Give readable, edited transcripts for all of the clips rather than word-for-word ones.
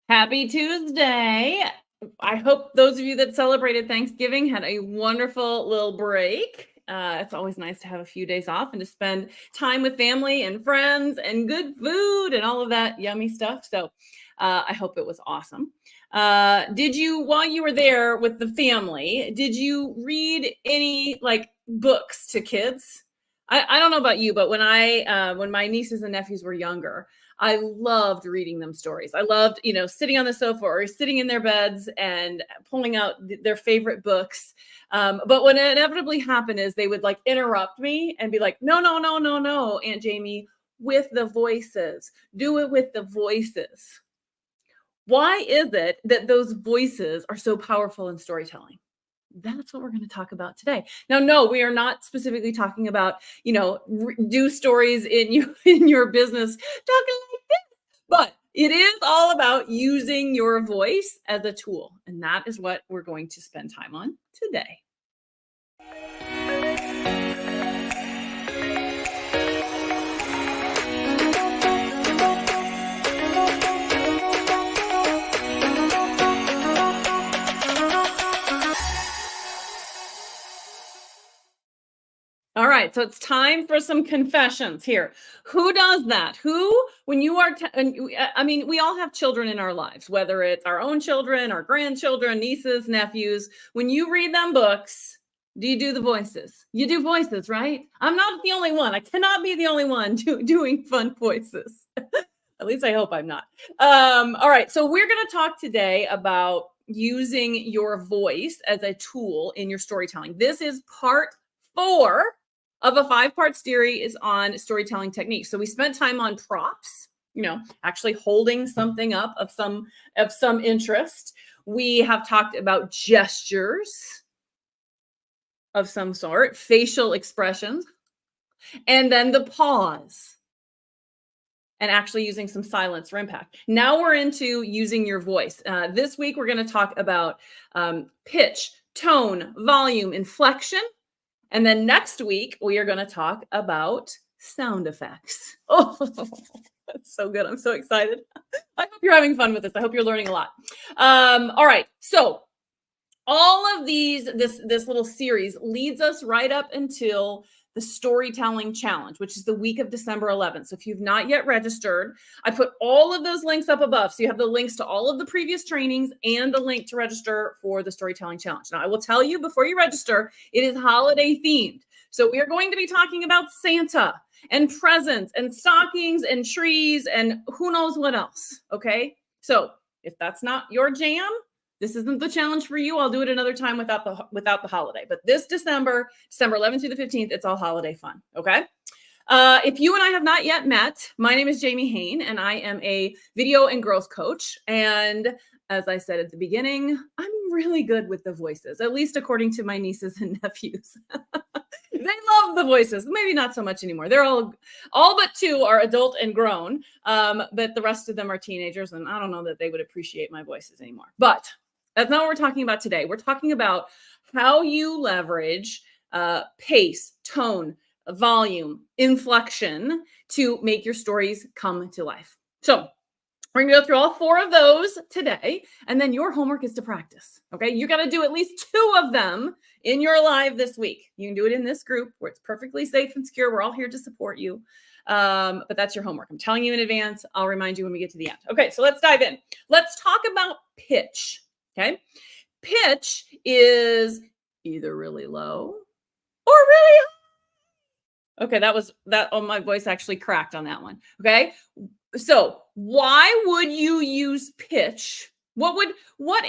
Happy Tuesday. I hope those of you that celebrated Thanksgiving had a wonderful little break. It's always nice to have a few days off and to spend time with family and friends and good food and all of that yummy stuff. So I hope it was awesome. Did you, while you were there with the family, did you read any like books to kids? I don't know about you, but when my nieces and nephews were younger, I loved reading them stories. I loved, sitting on the sofa or sitting in their beds and pulling out their favorite books. But what inevitably happened is they would like interrupt me and be like, no, no, no, no, no, Aunt Jamie, with the voices. Do it with the voices. Why is it that those voices are so powerful in storytelling? That's what we're going to talk about today. Now, no, we are not specifically talking about, do stories in your business talking like this, but it is all about using your voice as a tool. And that is what we're going to spend time on today. All right, so it's time for some confessions here. Who does that? When you are, we all have children in our lives, whether it's our own children, our grandchildren, nieces, nephews. When you read them books, do you do the voices? You do voices, right? I'm not the only one. I cannot be the only one doing fun voices. At least I hope I'm not. All right, so we're going to talk today about using your voice as a tool in your storytelling. This is part 4 of a 5-part series on storytelling techniques. So we spent time on props, actually holding something up of some interest. We have talked about gestures of some sort, facial expressions, and then the pause, and actually using some silence for impact. Now we're into using your voice. This week, we're going to talk about pitch, tone, volume, inflection. And then next week, we are going to talk about sound effects. Oh, that's so good. I'm so excited. I hope you're having fun with this. I hope you're learning a lot. All right. So all of this little series leads us right up until the Storytelling Challenge, which is the week of December 11th. So if you've not yet registered, I put all of those links up above. So you have the links to all of the previous trainings and the link to register for the Storytelling Challenge. Now, I will tell you before you register, it is holiday themed. So we are going to be talking about Santa and presents and stockings and trees and who knows what else. Okay. So if that's not your jam, this isn't the challenge for you. I'll do it another time without the holiday. But this December 11th through the 15th, it's all holiday fun. Okay. If you and I have not yet met, my name is Jamie Hain, and I am a video and growth coach. And as I said at the beginning, I'm really good with the voices, at least according to my nieces and nephews. They love the voices. Maybe not so much anymore. They're all but 2 are adult and grown, but the rest of them are teenagers, and I don't know that they would appreciate my voices anymore. But that's not what we're talking about today. We're talking about how you leverage pace, tone, volume, inflection to make your stories come to life. So we're going to go through all 4 of those today, and then your homework is to practice, okay? You got to do at least 2 of them in your live this week. You can do it in this group where it's perfectly safe and secure. We're all here to support you, but that's your homework. I'm telling you in advance. I'll remind you when we get to the end. Okay, so let's dive in. Let's talk about pitch, okay? Pitch is either really low or really high. Okay, that. Oh, my voice actually cracked on that one, okay? So why would you use pitch? What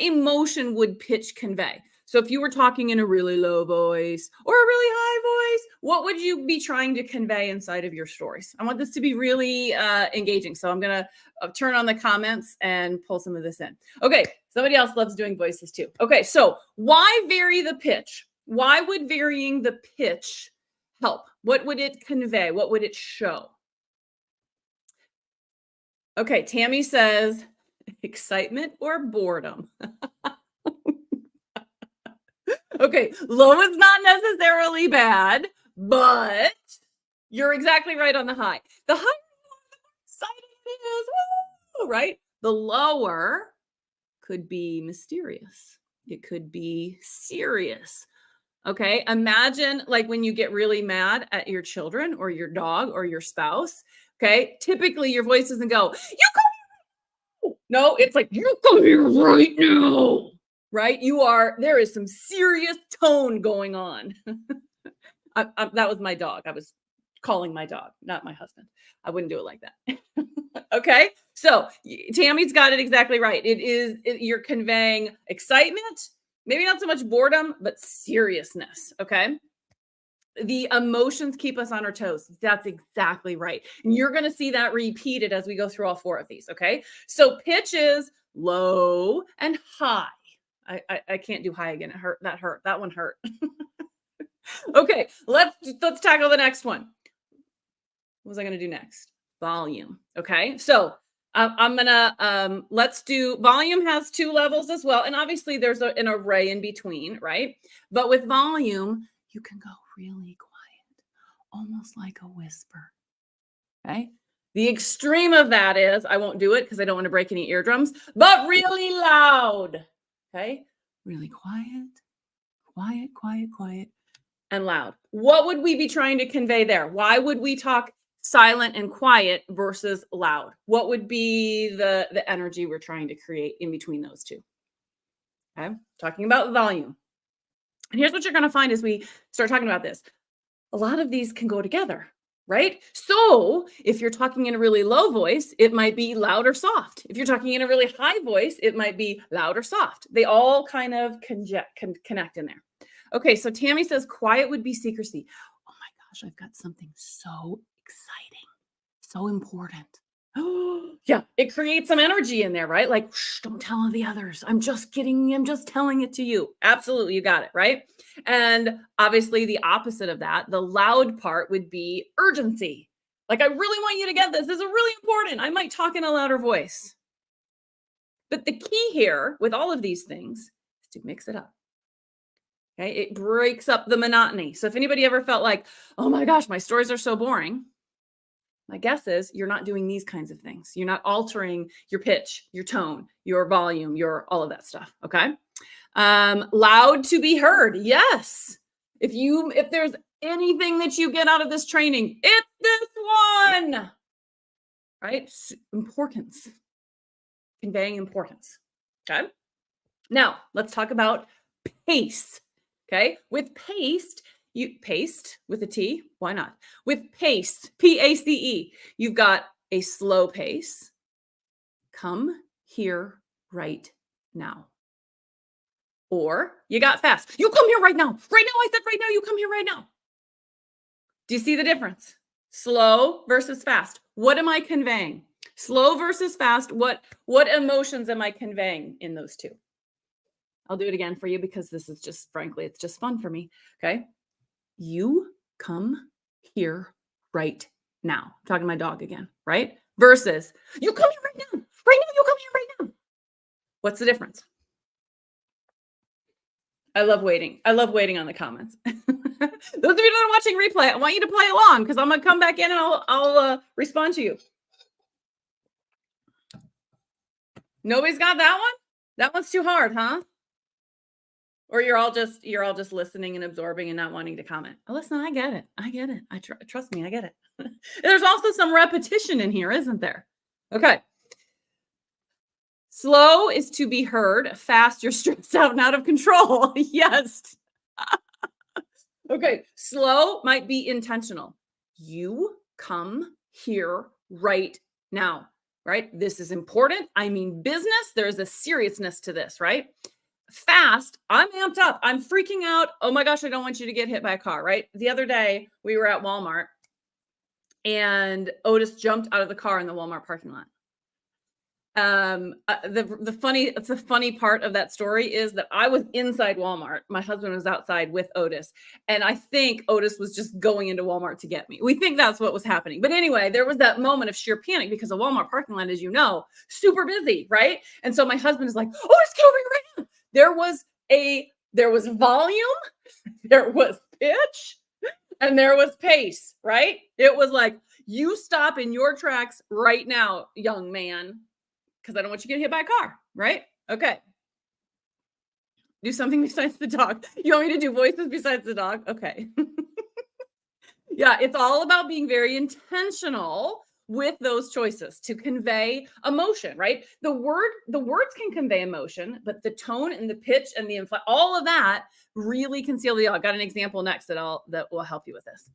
emotion would pitch convey? So if you were talking in a really low voice or a really high voice, what would you be trying to convey inside of your stories? I want this to be really engaging. So I'm going to turn on the comments and pull some of this in. Okay, somebody else loves doing voices too. Okay, so why vary the pitch? Why would varying the pitch help? What would it convey? What would it show? Okay, Tammy says excitement or boredom. Okay, low is not necessarily bad, but you're exactly right on the high. The higher, the more exciting it is, woo, right? The lower could be mysterious. It could be serious. Okay. Imagine like when you get really mad at your children or your dog or your spouse. Okay. Typically your voice doesn't go, you come. No, it's like, you come here right now. Right. There is some serious tone going on. That was my dog. I was calling my dog, not my husband. I wouldn't do it like that. Okay. So Tammy's got it exactly right. You're conveying excitement, maybe not so much boredom, but seriousness. Okay. The emotions keep us on our toes. That's exactly right. And you're going to see that repeated as we go through all four of these. Okay. So pitch is low and high. I can't do high again. It hurt. That hurt. That one hurt. Okay. Let's tackle the next one. What was I going to do next? Volume. Okay. So I'm going to, let's do, volume has 2 levels as well. And obviously there's an array in between, right? But with volume, you can go really quiet, almost like a whisper. Okay. The extreme of that is, I won't do it because I don't want to break any eardrums, but really loud. Okay. Really quiet, quiet, quiet, quiet, and loud. What would we be trying to convey there? Why would we talk silent and quiet versus loud? What would be the energy we're trying to create in between those two? Okay, talking about volume. And here's what you're going to find as we start talking about this. A lot of these can go together, right? So if you're talking in a really low voice, it might be loud or soft. If you're talking in a really high voice, it might be loud or soft. They all kind of connect in there. Okay, so Tammy says quiet would be secrecy. Oh my gosh, I've got something so exciting, so important. Oh, yeah, it creates some energy in there, right? Like, shh, don't tell the others. I'm just telling it to you. Absolutely, you got it, right? And obviously the opposite of that, the loud part would be urgency. Like, I really want you to get this. This is really important. I might talk in a louder voice. But the key here with all of these things is to mix it up. Okay, it breaks up the monotony. So if anybody ever felt like, oh my gosh, my stories are so boring, my guess is you're not doing these kinds of things. You're not altering your pitch, your tone, your volume, your all of that stuff. Okay. Loud to be heard. Yes. If there's anything that you get out of this training, it's this one. Right? Importance. Conveying importance. Okay. Now let's talk about pace. Okay. With paste with a T, why not? With pace, P-A-C-E, you've got a slow pace. Come here right now. Or you got fast. You come here right now. Right now, I said right now, you come here right now. Do you see the difference? Slow versus fast. What am I conveying? Slow versus fast. What emotions am I conveying in those two? I'll do it again for you because this is just, frankly, it's just fun for me. Okay. You come here right now. I'm talking to my dog again, right? Versus you come here right now. Right now, you come here right now. What's the difference? I love waiting. I love waiting on the comments. Those of you that are watching replay, I want you to play along because I'm going to come back in and I'll respond to you. Nobody's got that one? That one's too hard, huh? Or you're all just listening and absorbing and not wanting to comment. Oh, listen, I get it. I get it. Trust me, I get it. There's also some repetition in here, isn't there? Okay. Slow is to be heard. Fast, you're stressed out and out of control. Yes. Okay. Slow might be intentional. You come here right now, right? This is important. I mean business. There's a seriousness to this, right? Fast, I'm amped up. I'm freaking out. Oh my gosh, I don't want you to get hit by a car, right? The other day, we were at Walmart and Otis jumped out of the car in the Walmart parking lot. The funny part of that story is that I was inside Walmart. My husband was outside with Otis. And I think Otis was just going into Walmart to get me. We think that's what was happening. But anyway, there was that moment of sheer panic because the Walmart parking lot, as you know, super busy, right? And so my husband is like, Otis, get over here right now. There was volume, there was pitch, and there was pace, right? It was like, you stop in your tracks right now, young man, because I don't want you to get hit by a car, right? Okay. Do something besides the dog. You want me to do voices besides the dog? Okay. Yeah, it's all about being very intentional with those choices to convey emotion, right? The words can convey emotion, but the tone and the pitch and the all of that really conceal the. I've got an example next that will help you with this.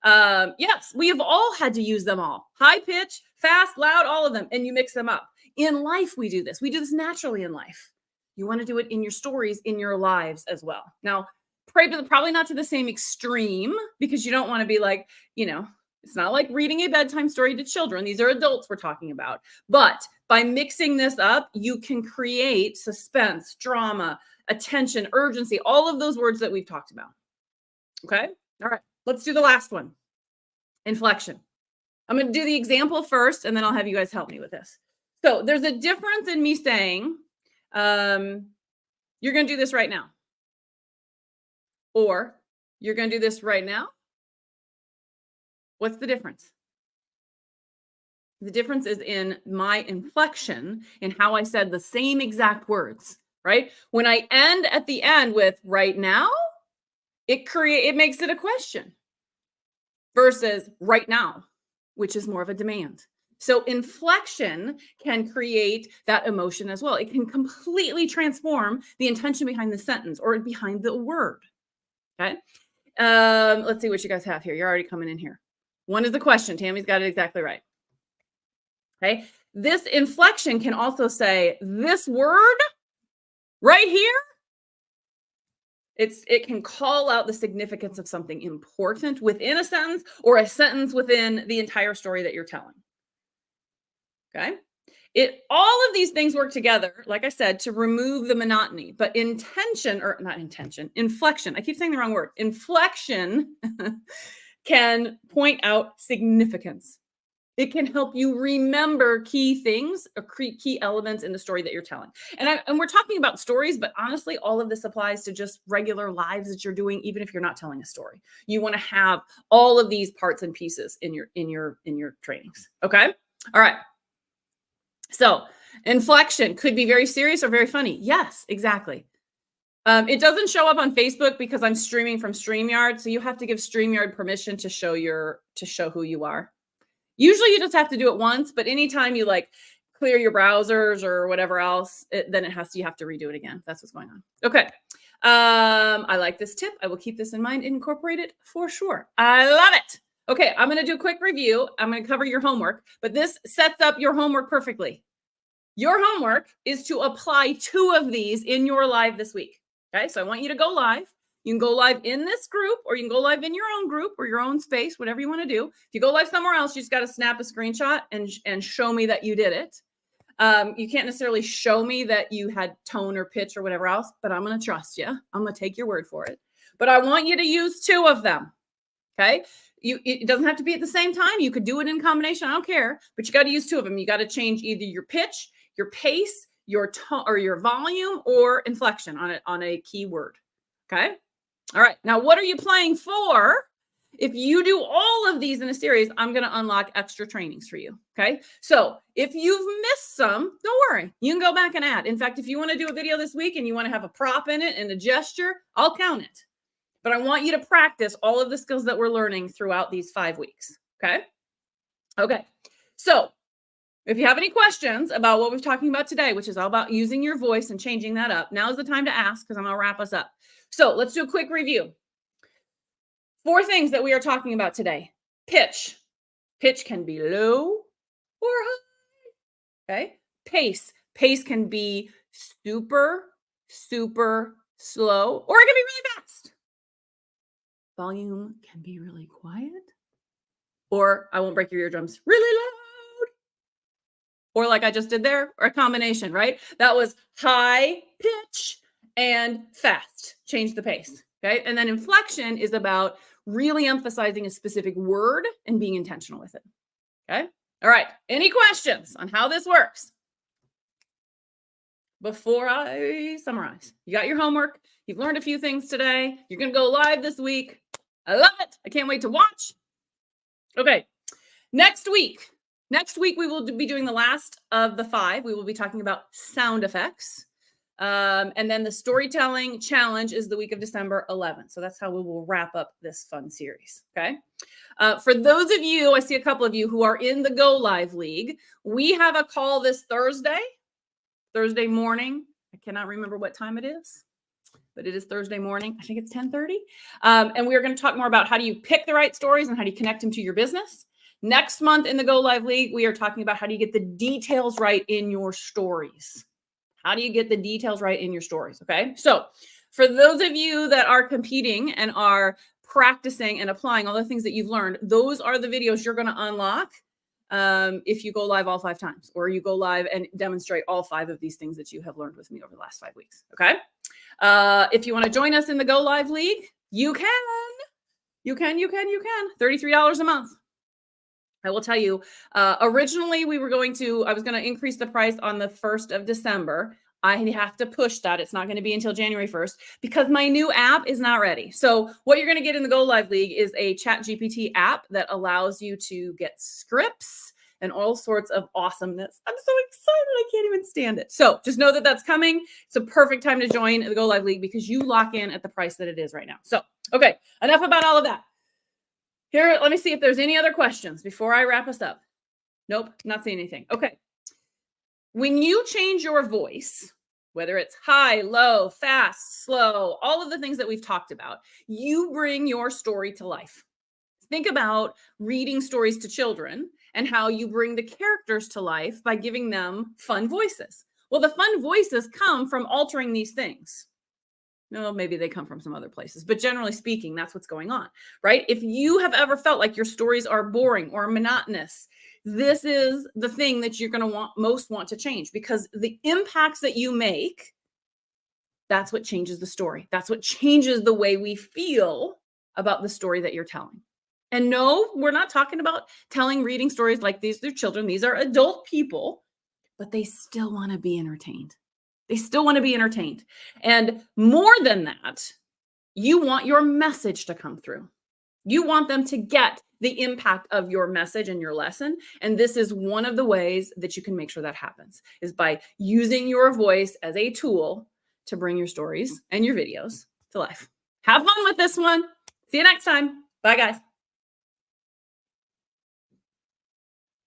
Yes, we have all had to use them all. High pitch, fast, loud, all of them, and you mix them up. In life, we do this. We do this naturally in life. You want to do it in your stories, in your lives as well. Now, probably not to the same extreme, because you don't want to be like, it's not like reading a bedtime story to children. These are adults we're talking about. But by mixing this up, you can create suspense, drama, attention, urgency, all of those words that we've talked about. Okay? All right. Let's do the last one. Inflection. I'm going to do the example first, and then I'll have you guys help me with this. So there's a difference in me saying, you're going to do this right now. Or you're going to do this right now. What's the difference? The difference is in my inflection, in how I said the same exact words, right? When I end at the end with right now, it makes it a question versus right now, which is more of a demand. So inflection can create that emotion as well. It can completely transform the intention behind the sentence or behind the word. Okay. Let's see what you guys have here. You're already coming in here. One is the question. Tammy's got it exactly right. Okay. This inflection can also say this word right here. It can call out the significance of something important within a sentence or a sentence within the entire story that you're telling. Okay. All of these things work together, like I said, to remove the monotony, but inflection, I keep saying the wrong word. Inflection can point out significance. It can help you remember key things or key elements in the story that you're telling. And we're talking about stories, but honestly, all of this applies to just regular lives that you're doing, even if you're not telling a story. You want to have all of these parts and pieces in your trainings. Okay. All right. So inflection could be very serious or very funny. Yes, exactly. It doesn't show up on Facebook because I'm streaming from StreamYard. So you have to give StreamYard permission to show who you are. Usually you just have to do it once, but anytime you clear your browsers or whatever else, then you have to redo it again. That's what's going on. Okay. I like this tip. I will keep this in mind and incorporate it for sure. I love it. Okay. I'm going to do a quick review. I'm going to cover your homework, but this sets up your homework perfectly. Your homework is to apply 2 of these in your live this week. Okay. So I want you to go live. You can go live in this group, or you can go live in your own group or your own space, whatever you want to do. If you go live somewhere else, you just got to snap a screenshot and show me that you did it. You can't necessarily show me that you had tone or pitch or whatever else, but I'm going to trust you. I'm going to take your word for it. But I want you to use 2 of them. Okay. It doesn't have to be at the same time. You could do it in combination. I don't care, but you got to use 2 of them. You got to change either your pitch, your pace, your tone, or your volume, or inflection on a key word. Okay. All right. Now, what are you playing for? If you do all of these in a series, I'm going to unlock extra trainings for you. Okay. So if you've missed some, don't worry. You can go back and add. In fact, if you want to do a video this week and you want to have a prop in it and a gesture, I'll count it. But I want you to practice all of the skills that we're learning throughout these 5 weeks. Okay. Okay. So if you have any questions about what we're talking about today, which is all about using your voice and changing that up, now's the time to ask, because I'm going to wrap us up. So let's do a quick review. 4 things that we are talking about today. Pitch. Pitch can be low or high. Okay. Pace. Pace can be super, super slow, or it can be really fast. Volume can be really quiet, or I won't break your eardrums, really loud. Or like I just did there, or a combination, right? That was high pitch and fast. Change the pace. Okay. And then inflection is about really emphasizing a specific word and being intentional with it. Okay. All right. Any questions on how this works before I summarize? You got your homework. You've learned a few things today. You're going to go live this week. I love it. I can't wait to watch. Okay. Next week, Next week, we will be doing the last of the 5. We will be talking about sound effects. And then the storytelling challenge is the week of December 11th. So that's how we will wrap up this fun series. Okay. For those of you, I see a couple of you who are in the Go Live League. We have a call this Thursday morning. I cannot remember what time it is, but it is Thursday morning. I think it's 10:30. And we're going to talk more about how do you pick the right stories and how do you connect them to your business. Next month in the Go Live League, we are talking about how do you get the details right in your stories. How do you get the details right in your stories? Okay. So for those of you that are competing and are practicing and applying all the things that you've learned, those are the videos you're going to unlock if you go live all 5 times, or you go live and demonstrate all 5 of these things that you have learned with me over the last 5 weeks. Okay. If you want to join us in the Go Live League, you can. $33 a month. I will tell you, originally I was going to increase the price on the 1st of December. I have to push that. It's not going to be until January 1st because my new app is not ready. So what you're going to get in the Go Live League is a ChatGPT app that allows you to get scripts and all sorts of awesomeness. I'm so excited. I can't even stand it. So just know that that's coming. It's a perfect time to join the Go Live League because you lock in at the price that it is right now. So, okay, enough about all of that. Here, let me see if there's any other questions before I wrap us up. Nope, not seeing anything. Okay. When you change your voice, whether it's high, low, fast, slow, all of the things that we've talked about, you bring your story to life. Think about reading stories to children and how you bring the characters to life by giving them fun voices. Well, the fun voices come from altering these things. No, maybe they come from some other places, but generally speaking, that's what's going on, right? If you have ever felt like your stories are boring or monotonous, this is the thing that you're going to most want to change, because the impacts that you make, that's what changes the story. That's what changes the way we feel about the story that you're telling. And no, we're not talking about reading stories like these to children. These are adult people, but they still want to be entertained. They still want to be entertained. And more than that, you want your message to come through. You want them to get the impact of your message and your lesson. And this is one of the ways that you can make sure that happens, is by using your voice as a tool to bring your stories and your videos to life. Have fun with this one. See you next time. Bye, guys.